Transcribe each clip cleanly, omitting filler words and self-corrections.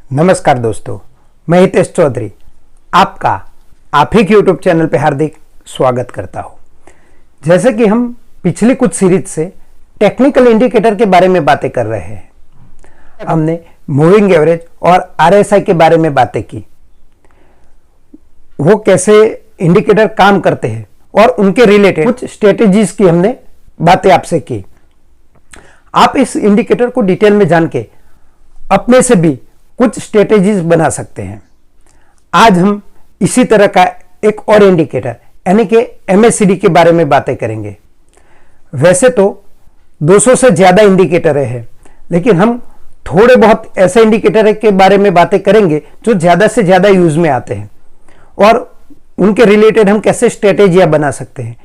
नमस्कार दोस्तों, मैं हितेश चौधरी आपका आप ही के यूट्यूब चैनल पे हार्दिक स्वागत करता हूँ। जैसे कि हम पिछली कुछ सीरीज से टेक्निकल इंडिकेटर के बारे में बातें कर रहे हैं, हमने मूविंग एवरेज और आरएसआई के बारे में बातें की, वो कैसे इंडिकेटर काम करते हैं और उनके रिलेटेड कुछ स्ट्रेटेजीज की हमने बातें आपसे की। आप इस इंडिकेटर को डिटेल में जान के अपने से भी कुछ स्ट्रेटेजीज बना सकते हैं। आज हम इसी तरह का एक और इंडिकेटर यानी कि एमएसीडी के बारे में बातें करेंगे। वैसे तो 200 से ज़्यादा इंडिकेटर हैं, लेकिन हम थोड़े बहुत ऐसे इंडिकेटर के बारे में बातें करेंगे जो ज़्यादा से ज़्यादा यूज़ में आते हैं और उनके रिलेटेड हम कैसे स्ट्रेटेजियाँ बना सकते हैं।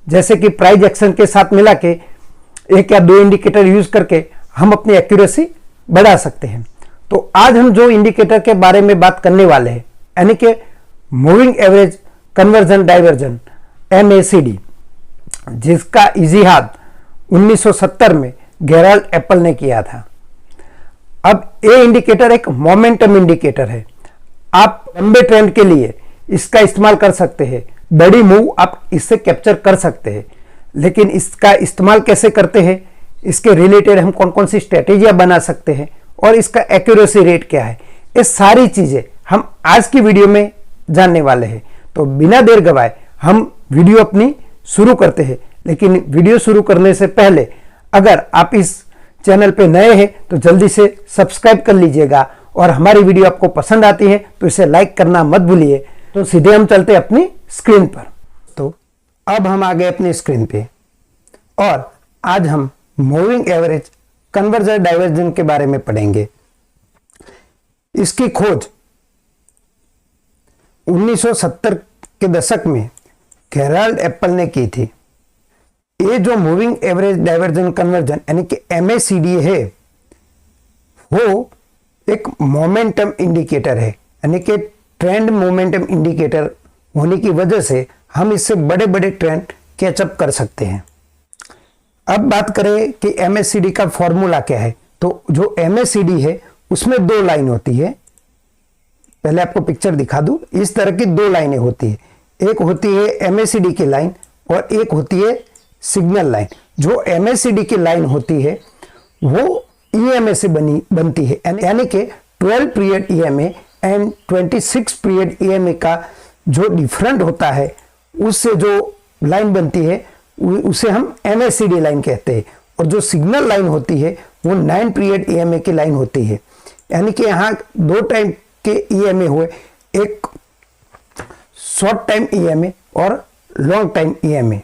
जैसे कि प्राइस एक्शन के साथ मिला के एक या दो इंडिकेटर यूज़ करके हम अपनी एक्यूरेसी बढ़ा सकते हैं। तो आज हम जो इंडिकेटर के बारे में बात करने वाले हैं यानी कि moving average conversion diversion MACD, जिसका इतिहास 1970 में गेराल्ड एप्पल ने किया था। अब ये इंडिकेटर एक मोमेंटम इंडिकेटर है। आप लंबे ट्रेंड के लिए इसका इस्तेमाल कर सकते हैं, बड़ी मूव आप इससे कैप्चर कर सकते हैं, लेकिन इसका इस्तेमाल कैसे करते हैं, इसके रिलेटेड हम कौन कौन सी स्ट्रेटेजियां बना सकते हैं और इसका एक्यूरेसी रेट क्या है, ये सारी चीजें हम आज की वीडियो में जानने वाले हैं। तो बिना देर गवाए हम वीडियो अपनी शुरू करते हैं। लेकिन वीडियो शुरू करने से पहले अगर आप इस चैनल पे नए हैं तो जल्दी से सब्सक्राइब कर लीजिएगा और हमारी वीडियो आपको पसंद आती है तो इसे लाइक करना मत भूलिए। तो सीधे हम चलते अपनी स्क्रीन पर। तो अब हम आ गए अपनी स्क्रीन पे और आज हम मूविंग एवरेज कन्वर्जन डाइवर्जन के बारे में पढ़ेंगे। इसकी खोज 1970 के दशक में गेराल्ड एप्पल ने की थी। ये जो मूविंग एवरेज डाइवर्जन कन्वर्जन यानी कि एमएसीडी है, वो एक मोमेंटम इंडिकेटर है, यानी कि ट्रेंड मोमेंटम इंडिकेटर होने की वजह से हम इससे बड़े बड़े ट्रेंड कैचअप कर सकते हैं। अब बात करें कि एमएसीडी का फॉर्मूला क्या है, तो जो एमएसीडी है उसमें दो लाइन होती है। पहले आपको पिक्चर दिखा दूं, इस तरह की दो लाइनें होती है। एक होती है एमएसीडी की लाइन और एक होती है सिग्नल लाइन। जो एमएसीडी की लाइन होती है वो ईएमए से बनती है, यानी कि 12 period EMA and 26 period EMA का जो डिफरेंट होता है, उससे जो लाइन बनती है उसे हम एमएसीडी लाइन कहते हैं। और जो सिग्नल लाइन होती है वो 9 पीरियड ईएमए की लाइन होती है, यानी कि यहाँ दो टाइम के ईएमए हुए, एक शॉर्ट टाइम ईएमए और लॉन्ग टाइम ईएमए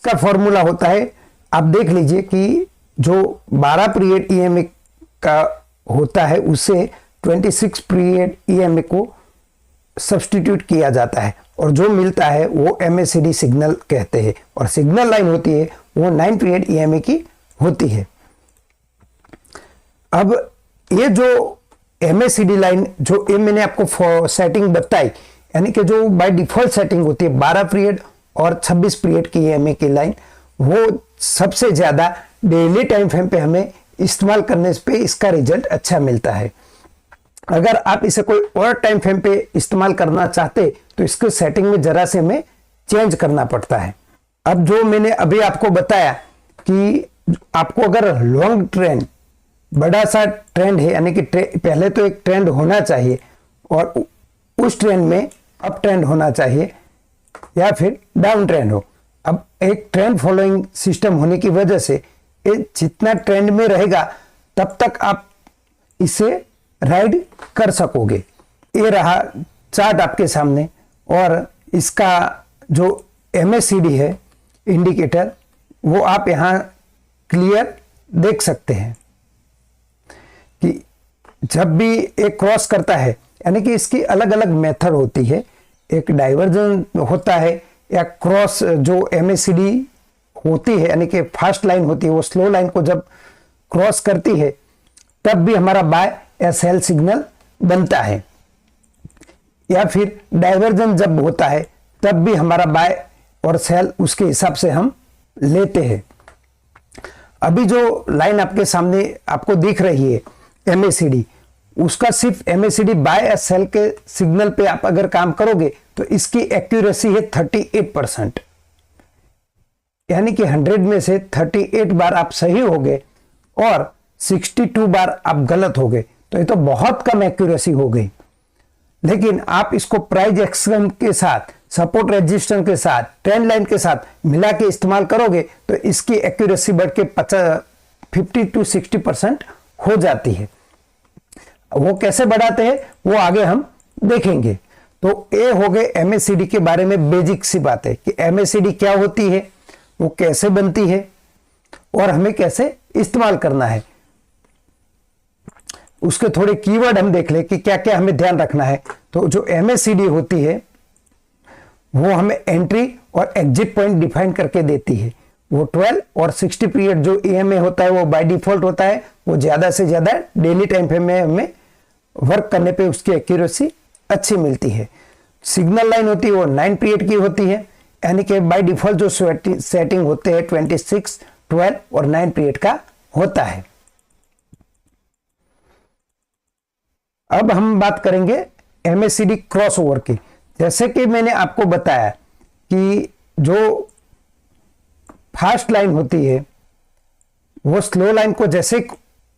का फॉर्मूला होता है। आप देख लीजिए कि जो 12 पीरियड ईएमए का होता है उससे 26 पीरियड ईएमए को सब्स्टिट्यूट किया जाता है और जो मिलता है वो एमएसीडी सिग्नल कहते हैं। और सिग्नल लाइन होती है वो 9 पीरियड ईएमए की होती है। अब ये जो एमएसीडी लाइन जो ये मैंने आपको सेटिंग बताई, यानी कि जो बाय डिफॉल्ट सेटिंग होती है 12 पीरियड और 26 पीरियड की ईएमए की लाइन, वो सबसे ज़्यादा डेली टाइम फ्रेम पे हमें इस्तेमाल करने पे इसका रिजल्ट अच्छा मिलता है। अगर आप इसे कोई और टाइम फ्रेम पे इस्तेमाल करना चाहते तो इसके सेटिंग में जरा से हमें चेंज करना पड़ता है। अब जो मैंने अभी आपको बताया कि आपको अगर लॉन्ग ट्रेंड, बड़ा सा ट्रेंड है, यानी कि पहले तो एक ट्रेंड होना चाहिए और उस ट्रेंड में अप ट्रेंड होना चाहिए या फिर डाउन ट्रेंड हो। अब एक ट्रेंड फॉलोइंग सिस्टम होने की वजह से ये जितना ट्रेंड में रहेगा तब तक आप इसे राइड कर सकोगे। ये रहा चार्ट आपके सामने और इसका जो एमएसीडी है इंडिकेटर वो आप यहाँ क्लियर देख सकते हैं कि जब भी एक क्रॉस करता है, यानी कि इसकी अलग अलग मेथड होती है। एक डाइवर्जन होता है या क्रॉस जो एमएसीडी होती है, यानी कि फास्ट लाइन होती है, वो स्लो लाइन को जब क्रॉस करती है तब भी हमारा बाय या सेल सिग्नल बनता है, या फिर डाइवर्जन जब होता है तब भी हमारा बाय और सेल उसके हिसाब से हम लेते हैं। अभी जो लाइन आपके सामने आपको दिख रही है एमएसीडी, उसका सिर्फ MACD बाय या सेल के सिग्नल पे आप अगर काम करोगे तो इसकी एक्यूरेसी है 38%, यानी कि 100 में से 38 बार आप सही हो गए और 62 बार आप गलत हो गए, तो ये तो बहुत कम एक्यूरेसी हो गई। लेकिन आप इसको प्राइस एक्शन के साथ, सपोर्ट रेजिस्टेंस के साथ, ट्रेंड लाइन के साथ मिला के इस्तेमाल करोगे तो इसकी एक्यूरेसी बढ़ के 50 to 60% हो जाती है। वो कैसे बढ़ाते हैं वो आगे हम देखेंगे। तो ये हो गए MACD के बारे में बेसिक सी बात है कि MACD क्या होती है, वो कैसे बनती है और हमें कैसे इस्तेमाल करना है। उसके थोड़े कीवर्ड हम देख ले कि क्या क्या हमें ध्यान रखना है। तो जो MACD होती है वो हमें एंट्री और एग्जिट पॉइंट डिफाइन करके देती है। वो 12 और 60 पीरियड जो EMA होता है वो बाय डिफॉल्ट होता है, वो ज्यादा से ज्यादा डेली टाइम फ्रेम में हमें वर्क करने पे उसकी एक्यूरेसी अच्छी मिलती है। सिग्नल लाइन होती है वो 9 पीरियड की होती है, यानी कि बाय डिफॉल्ट जो सेटिंग होते हैं 26, 12 और 9 पीरियड का होता है। अब हम बात करेंगे MACD क्रॉसओवर की। जैसे कि मैंने आपको बताया कि जो फास्ट लाइन होती है वो स्लो लाइन को जैसे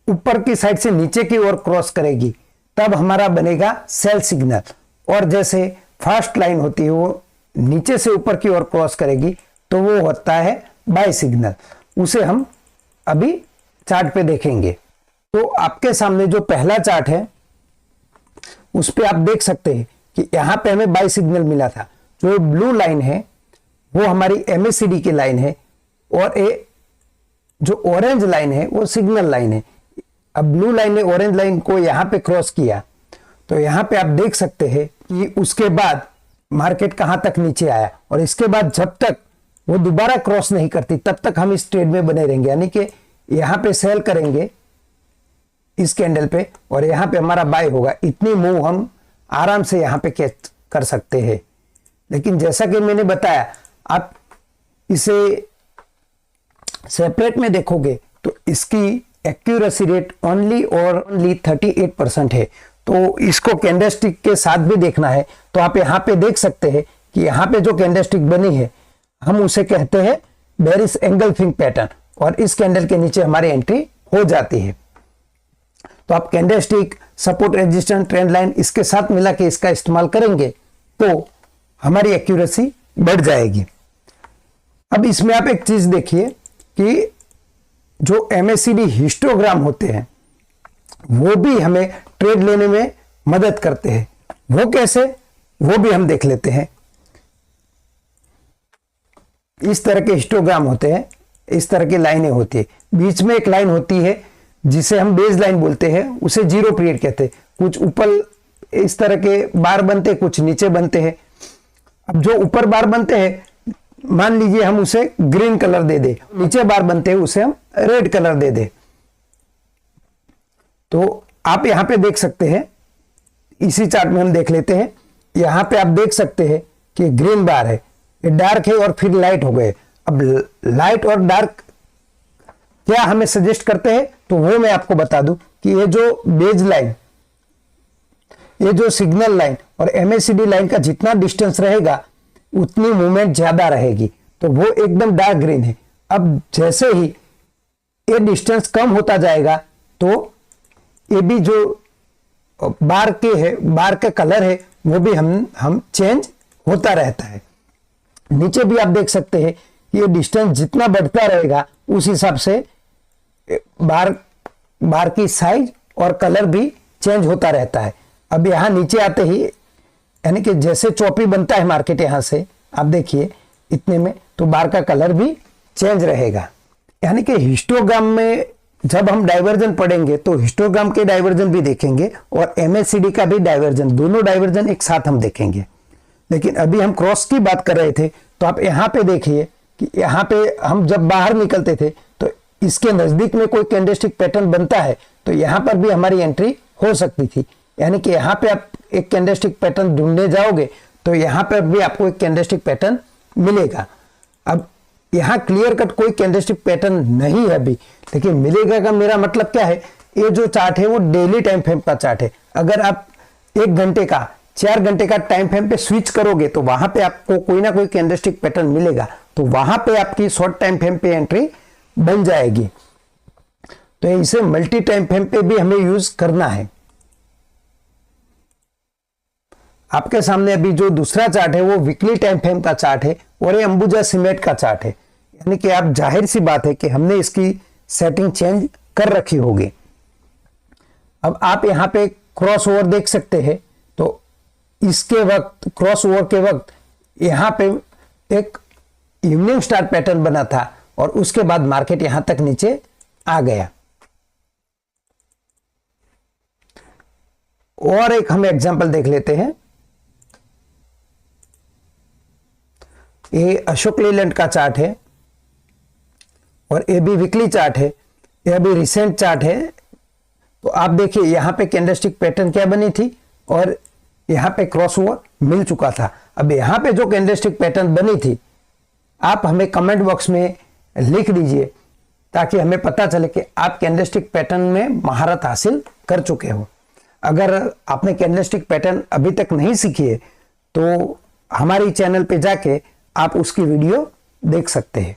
ऊपर की साइड से नीचे की ओर क्रॉस करेगी तब हमारा बनेगा सेल सिग्नल, और जैसे फास्ट लाइन होती है वो नीचे से ऊपर की ओर क्रॉस करेगी तो वो होता है बाय सिग्नल। उसे हम अभी चार्ट पे देखेंगे। तो आपके सामने जो पहला चार्ट है उस पे आप देख सकते हैं कि यहां पे हमें बाय सिग्नल मिला था। जो ब्लू लाइन है वो हमारी MACD की लाइन है और ये जो ऑरेंज लाइन है वो सिग्नल लाइन है। अब ब्लू लाइन ने ऑरेंज लाइन को यहां पे क्रॉस किया तो यहां पे आप देख सकते हैं कि उसके बाद मार्केट कहां तक नीचे आया, और इसके बाद जब तक वो दोबारा क्रॉस नहीं करती तब तक हम इस ट्रेड में बने रहेंगे। यानी कि यहां पे सेल करेंगे इस कैंडल पे और यहां पे हमारा बाय होगा। इतनी मूव हम आराम से यहां पे कैच कर सकते हैं। लेकिन जैसा कि मैंने बताया आप इसे सेपरेट में देखोगे तो इसकी एक्यूरेसी रेट ओनली 38% है। तो इसको कैंडलस्टिक के साथ भी देखना है तो आप यहां पे देख सकते हैं कि यहां पे जो कैंडलस्टिक बनी है हम उसे कहते हैं बेरिश एंगल्फिंग पैटर्न, और इस कैंडल के नीचे हमारी एंट्री हो जाती है। तो आप candlestick, support, resistance, trend line इसके साथ मिला के इसका इस्तेमाल करेंगे तो हमारी एक्यूरेसी बढ़ जाएगी। अब इसमें आप एक चीज देखिए कि जो MACD हिस्टोग्राम होते हैं वो भी हमें ट्रेड लेने में मदद करते हैं। वो कैसे, वो भी हम देख लेते हैं। इस तरह के हिस्टोग्राम होते हैं, इस तरह की लाइनें होती है। बीच में एक लाइन होती है जिसे हम बेस लाइन बोलते हैं, उसे 0 पीरियड कहते हैं। कुछ ऊपर इस तरह के बार बनते हैं, कुछ नीचे बनते हैं। अब जो ऊपर बार बनते हैं मान लीजिए हम उसे ग्रीन कलर दे दे, नीचे बार बनते हैं उसे हम रेड कलर दे दे। तो आप यहां पे देख सकते हैं, इसी चार्ट में हम देख लेते हैं। यहां पे आप देख सकते हैं कि ग्रीन बार है, ये डार्क है और फिर लाइट हो गए। अब लाइट और डार्क क्या हमें सजेस्ट करते हैं तो वो मैं आपको बता दूं कि ये जो बेज लाइन, ये जो सिग्नल लाइन और MACD लाइन का जितना डिस्टेंस रहेगा उतनी मूवमेंट ज्यादा रहेगी, तो वो एकदम डार्क ग्रीन है। अब जैसे ही ये डिस्टेंस कम होता जाएगा तो ये भी जो बार के है, बार का कलर है वो भी हम चेंज होता रहता है। नीचे भी आप देख सकते हैं कि ये डिस्टेंस जितना बढ़ता रहेगा उस हिसाब से बार की साइज और कलर भी चेंज होता रहता है। अब यहां नीचे आते ही यानी कि जैसे चौपी बनता है मार्केट यहां से आप देखिए इतने में, तो बार का कलर भी चेंज रहेगा। यानी कि हिस्टोग्राम में जब हम डाइवर्जन पढ़ेंगे तो हिस्टोग्राम के डाइवर्जन भी देखेंगे और MACD का भी डाइवर्जन, दोनों डाइवर्जन एक साथ हम देखेंगे। लेकिन अभी हम क्रॉस की बात कर रहे थे तो आप यहां पे देखिए कि यहां पे हम जब बाहर निकलते थे तो इसके नजदीक में कोई कैंडलस्टिक पैटर्न बनता है तो यहां पर भी हमारी एंट्री हो सकती थी। यानी कि यहां पे आप एक कैंडलस्टिक पैटर्न ढूंढने जाओगे तो यहां पर भी आपको एक कैंडलस्टिक पैटर्न मिलेगा। अब यहां क्लियर कट कोई कैंडलस्टिक पैटर्न नहीं है अभी, लेकिन मिलेगा का मेरा मतलब क्या है ये जो चार्ट है वो डेली टाइम फ्रेम का चार्ट है। अगर आप 1 घंटे का 4 घंटे का टाइम फ्रेम पे स्विच करोगे तो वहां पे आपको कोई ना कोई कैंडलस्टिक पैटर्न मिलेगा, तो वहां पे आपकी शॉर्ट टाइम फ्रेम पे एंट्री बन जाएगी। तो इसे मल्टी टाइम फ्रेम पे भी हमें यूज करना है। आपके सामने अभी जो दूसरा चार्ट है वो वीकली टाइम फ्रेम का चार्ट है और ये अंबुजा सीमेंट का चार्ट है, यानी कि आप जाहिर सी बात है कि हमने इसकी सेटिंग चेंज कर रखी होगी। अब आप यहां पे क्रॉस ओवर देख सकते हैं, तो इसके वक्त क्रॉस ओवर के वक्त यहां पे एक इवनिंग स्टार पैटर्न बना था और उसके बाद मार्केट यहां तक नीचे आ गया। और एक हम एग्जांपल देख लेते हैं। ये अशोक लीलैंड का चार्ट है और ये भी वीकली चार्ट है, ये भी रिसेंट चार्ट है। तो आप देखिए यहां पे कैंडलस्टिक पैटर्न क्या बनी थी और यहां पे क्रॉस ओवर मिल चुका था। अब यहां पे जो कैंडलस्टिक पैटर्न बनी थी आप हमें कमेंट बॉक्स में लिख दीजिए ताकि हमें पता चले कि आप कैंडलस्टिक पैटर्न में महारत हासिल कर चुके हो। अगर आपने कैंडलस्टिक पैटर्न अभी तक नहीं सीखी है तो हमारी चैनल पे जाके आप उसकी वीडियो देख सकते हैं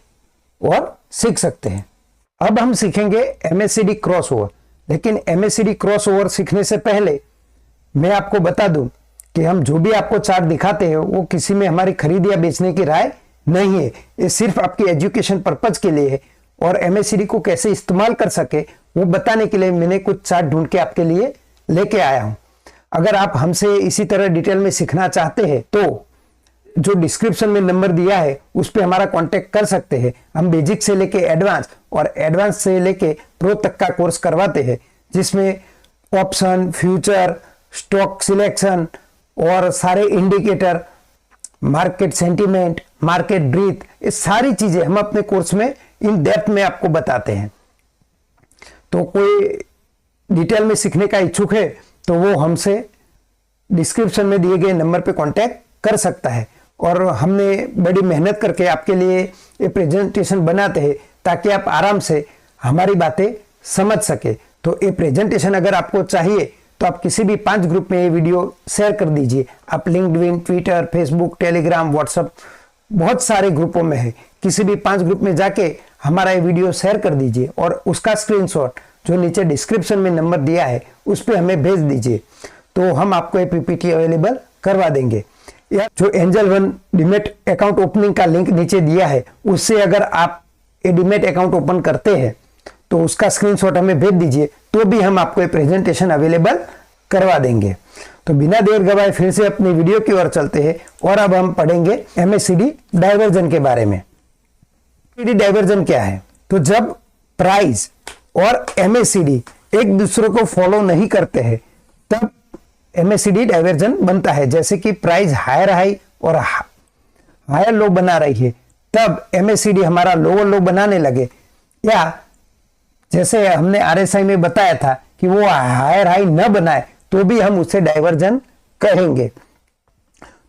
और सीख सकते हैं। अब हम सीखेंगे MACD क्रॉस ओवर, लेकिन MACD क्रॉस ओवर सीखने से पहले मैं आपको बता दूं कि हम जो भी आपको चार्ट दिखाते हैं वो किसी में हमारी खरीद या बेचने की राय नहीं है, ये सिर्फ आपकी एजुकेशन पर्पज के लिए है। और MACD को कैसे इस्तेमाल कर सके वो बताने के लिए मैंने कुछ चार्ट ढूंढ के आपके लिए लेके आया हूं। अगर आप हमसे इसी तरह डिटेल में सीखना चाहते हैं तो जो डिस्क्रिप्शन में नंबर दिया है उस पर हमारा कांटेक्ट कर सकते हैं। हम बेसिक से लेके एडवांस और एडवांस से लेके प्रो तक का कोर्स करवाते हैं, जिसमें ऑप्शन, फ्यूचर, स्टॉक सिलेक्शन और सारे indicator, market sentiment, market breadth, ये सारी चीजें हम अपने कोर्स में इन डेप्थ में आपको बताते हैं। तो कोई डिटेल में सीखने का इच्छुक है तो वो हमसे डिस्क्रिप्शन में दिए गए नंबर पे कांटेक्ट कर सकता है। और हमने बड़ी मेहनत करके आपके लिए ये प्रेजेंटेशन बनाते हैं ताकि आप आराम से हमारी बातें समझ सके। तो ये प्रेजेंटेशन अगर आपको चाहिए तो आप किसी भी 5 ग्रुप में ये वीडियो शेयर कर दीजिए। आप LinkedIn, Twitter, Facebook, Telegram, WhatsApp, बहुत सारे ग्रुपों में है, किसी भी 5 ग्रुप में जाके हमारा ये वीडियो शेयर कर दीजिए और उसका स्क्रीनशॉट जो नीचे डिस्क्रिप्शन में नंबर दिया है उस पर हमें भेज दीजिए, तो हम आपको ये PPT अवेलेबल करवा देंगे। या जो angel one demat account opening का लिंक नीचे दिया है उससे अगर आप ये डीमेट अकाउंट ओपन करते हैं तो उसका स्क्रीनशॉट हमें भेज दीजिए, तो भी हम आपको ये प्रेजेंटेशन अवेलेबल करवा देंगे। तो बिना देर गवाए फिर से अपनी वीडियो की ओर चलते हैं और अब हम पढ़ेंगे MACD डाइवर्जन के बारे में। MACD डाइवर्जन क्या है? तो जब प्राइस और MACD एक दूसरे को फॉलो नहीं करते हैं तब MACD डाइवर्जन बनता है। जैसे कि प्राइस हायर हाई और हायर लो बना रही है तब MACD हमारा लोअर लो बनाने लगे, या जैसे हमने RSI में बताया था कि वो हायर हाई न बनाए तो भी हम उसे डाइवर्जन कहेंगे।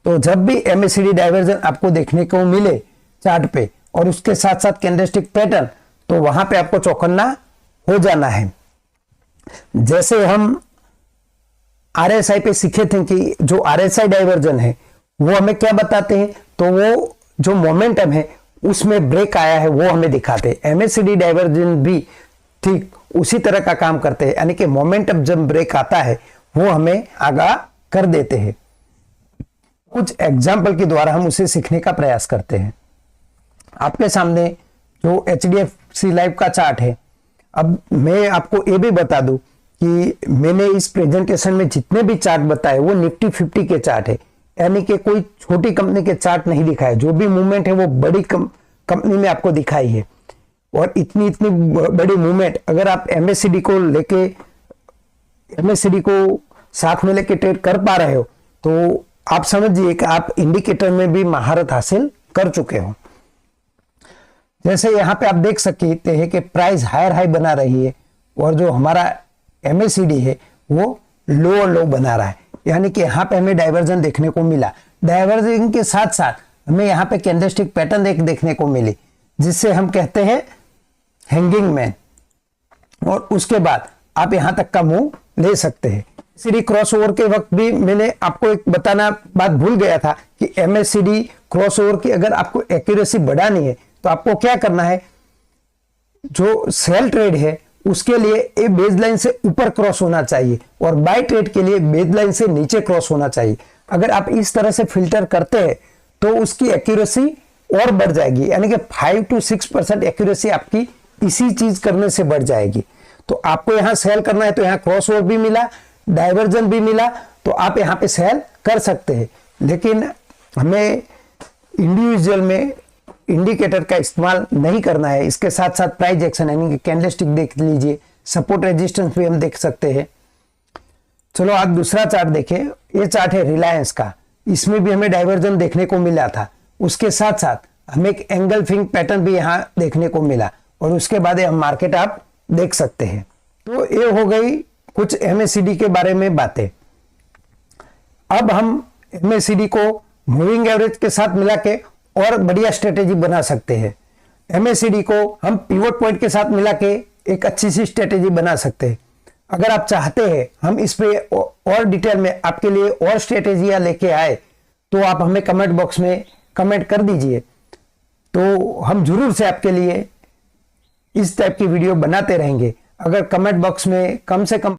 तो जब भी MACD डाइवर्जन आपको देखने को मिले चार्ट पे और उसके साथ साथ कैंडलस्टिक पैटर्न, तो वहां पे आपको चौकन्ना हो जाना है। जैसे हम RSI पे सीखे थे कि जो RSI डाइवर्जन है वो हमें क्या बताते हैं, तो वो जो मोमेंटम है उसमें ब्रेक आया है वो हमें दिखाते हैं। MACD डाइवर्जन भी ठीक उसी तरह का काम करते हैं, यानी कि मोमेंटम जब ब्रेक आता है वो हमें आगाह कर देते हैं। कुछ एग्जाम्पल के द्वारा हम उसे सीखने का प्रयास करते हैं। आपके सामने जो HDFC लाइफ का चार्ट है, अब मैं आपको ये भी बता दूं कि मैंने इस प्रेजेंटेशन में जितने भी चार्ट बताए वो निफ्टी 50 के चार्ट है, यानी कि कोई छोटी कंपनी के चार्ट नहीं दिखाए। जो भी मूवमेंट है वो बड़ी कंपनी में आपको दिखाई है। और इतनी बड़ी मूवमेंट अगर आप MACD को साथ में लेके ट्रेड कर पा रहे हो तो आप समझिए कि आप इंडिकेटर में भी महारत हासिल कर चुके हो। जैसे यहां पे आप देख सकते हैं कि प्राइस हायर हाई बना रही है और जो हमारा MACD है वो लोअर लो बना रहा है, यानी कि यहां पे हमें डाइवर्जन देखने को मिला। डाइवर्जन के साथ साथ हमें यहां पे कैंडलस्टिक पैटर्न देखने को मिली, जिससे हम कहते हैं हैंगिंग मैन। और उसके बाद आप यहां तक का मूव ले सकते हैं। सीडी क्रॉसओवर के वक्त भी मैंने आपको एक बताना बात भूल गया था कि MACD क्रॉसओवर की अगर आपको एक्यूरेसी बढ़ानी है तो आपको क्या करना है, जो सेल ट्रेड है उसके लिए ये बेसलाइन से ऊपर क्रॉस होना चाहिए और बाय ट्रेड के लिए बेसलाइन से नीचे क्रॉस होना चाहिए। अगर आप इस तरह से फिल्टर करते हैं तो उसकी एक्यूरेसी और बढ़ जाएगी, यानी कि 5 to 6% एक्यूरेसी आपकी इसी चीज करने से बढ़ जाएगी। तो आपको यहां सेल करना है तो यहां क्रॉस ओवर भी मिला, डाइवर्जन भी मिला, तो आप यहां पे सेल कर सकते हैं। लेकिन हमें इंडिविजुअल में इंडिकेटर का इस्तेमाल नहीं करना है। इसके साथ साथ प्राइस एक्शन यानी कि कैंडलस्टिक देख लीजिए, सपोर्ट रेजिस्टेंस भी हम देख सकते हैं। चलो आज दूसरा चार्ट देखें। ये चार्ट है रिलायंस का, इसमें भी हमें डाइवर्जन देखने को मिला था। उसके साथ साथ हमें एक एंगल्फिंग पैटर्न भी यहां देखने को मिला और उसके बाद हम मार्केट आप देख सकते हैं। तो ये हो गई कुछ MACD के बारे में बातें। अब हम MACD को मूविंग एवरेज के साथ मिला के और बढ़िया स्ट्रेटेजी बना सकते हैं। MACD को हम पिवट पॉइंट के साथ मिला के एक अच्छी सी स्ट्रेटेजी बना सकते हैं। अगर आप चाहते हैं हम इस पे और डिटेल में आपके लिए और स्ट्रेटेजियां लेके आए तो आप हमें कमेंट बॉक्स में कमेंट कर दीजिए, तो हम जरूर से आपके लिए इस टाइप की वीडियो बनाते रहेंगे। अगर कमेंट बॉक्स में कम से कम